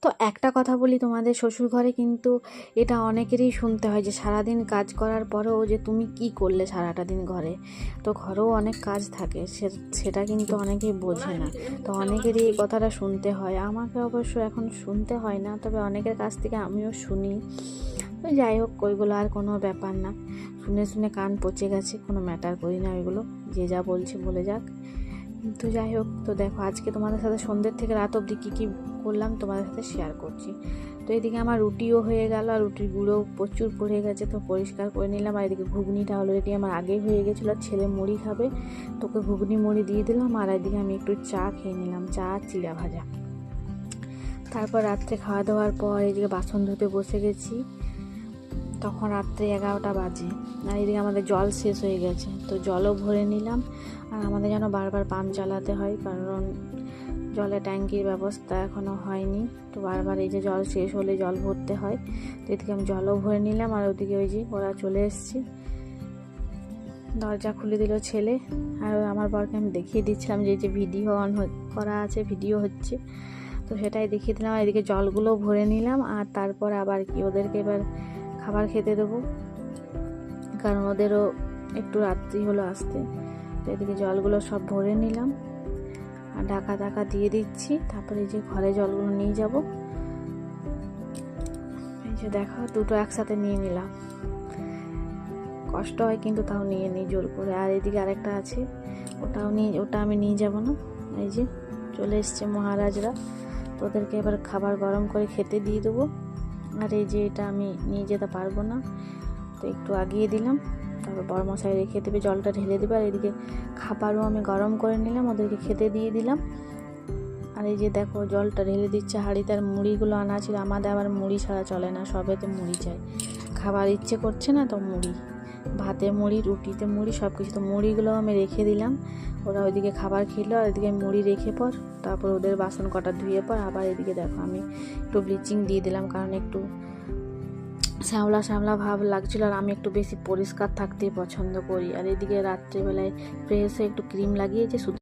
তো একটা কথা বলি তোমাদের, শ্বশুর ঘরে কিন্তু এটা অনেকেরই শুনতে হয় যে সারাদিন কাজ করার পরেও যে তুমি কি করলে সারাটা দিন ঘরে। তো ঘরেও অনেক কাজ থাকে, সেটা কিন্তু অনেকেই বোঝে না। তো অনেকেরই এই কথাটা শুনতে হয়, আমাকে অবশ্য এখন শুনতে হয় না, তবে অনেকের কাছ থেকে আমিও শুনি। তো যাই হোক, ওইগুলো আর কোনো ব্যাপার না, শুনে শুনে কান পচে গেছে, কোনো ম্যাটার করি না ওইগুলো, যে যা বলছে বলে যাক। তো যাই হোক, তো দেখো আজকে তোমাদের সাথে সন্ধ্যের থেকে রাত অবধি কী কী করলাম তোমাদের সাথে শেয়ার করছি। তো এদিকে আমার রুটিও হয়ে গেল, আর রুটির গুঁড়ো প্রচুর পড়ে গেছে, তো পরিষ্কার করে নিলাম। আর এদিকে ঘুগনিটা অলরেডি আমার আগেই হয়ে গেছিলো, ছেলে মুড়ি খাবে, তোকে ঘুগনি মুড়ি দিয়ে দিলাম। আর এদিকে আমি একটু চা খেয়ে নিলাম, চা আর চিড়া ভাজা। তারপর রাত্রে খাওয়া দাওয়ার পর এদিকে বাসন ধুতে বসে গেছি, তখন রাত্রে 11টা বাজে। আর এদিকে আমাদের জল শেষ হয়ে গেছে, তো জলও ভরে নিলাম। আর আমাদের যেন বারবার পাম্প চালাতে হয়, কারণ জলের ট্যাঙ্কির ব্যবস্থা এখনও হয়নি, তো বারবার এই যে জল শেষ হলে জল ভরতে হয়। তো এদিকে আমি জলও ভরে নিলাম। আর ওদিকে ওই যে ওরা চলে এসেছে, দরজা খুলে দিল ছেলে। আর আমার বরকে আমি দেখিয়ে দিচ্ছিলাম যে এই যে ভিডিও অন করা আছে, ভিডিও হচ্ছে, তো সেটাই দেখিয়ে দিলাম। আর এদিকে জলগুলো ভরে নিলাম। আর তারপর আবার কি, ওদেরকে এবার খাবার খেতে দেবো, কারণ ওদেরও একটু রাত্রি হলো আসতে। তো এদিকে জলগুলো সব ভরে নিলাম আর ঢাকা দিয়ে দিচ্ছি। তারপরে এই যে ঘরে জলগুলো নিয়ে যাব, এই যে দেখো দুটো একসাথে নিয়ে নিলাম, কষ্ট হয় কিন্তু তাও নিয়ে নিই জোর করে। আর এদিকে আরেকটা আছে, ওটা আমি নিয়ে যাব না। এই যে চলে এসছে মহারাজরা, তো ওদেরকে এবার খাবার গরম করে খেতে দিয়ে দেবো। আর এই যে এটা আমি নিয়ে যেতে পারবো না, তো একটু আগিয়ে দিলাম, তারপর বড়মশাই রেখে দেবে, জলটা ঢেলে দেবে। আর এদিকে খাবারও আমি গরম করে নিলাম, ওদেরকে খেতে দিয়ে দিলাম। আর এই যে দেখো জলটা ঢেলে দিচ্ছে হাঁড়িতে। আর মুড়িগুলো আনা ছিল, আমাদের আবার মুড়ি ছাড়া চলে না, সবেতে মুড়ি চাই, খাবার ইচ্ছে করছে না তো মুড়ি, ভাতে মুড়ি, রুটিতে মুড়ি, সব কিছু। তো মুড়িগুলো আমি রেখে দিলাম, ওরা ওইদিকে খাবার খেলো। আর এদিকে মুড়ি রেখে পর তারপর ওদের বাসন কটা ধুয়ে পর আবার এদিকে দেখো আমি একটু ব্লিচিং দিয়ে দিলাম, কারণ একটু শ্যামলা শ্যামলা ভাব লাগছিল, আর আমি একটু বেশি পরিষ্কার থাকতেই পছন্দ করি। আর এদিকে রাত্রিবেলায় ফ্রেশ হয়ে একটু ক্রিম লাগিয়েছি, শুধু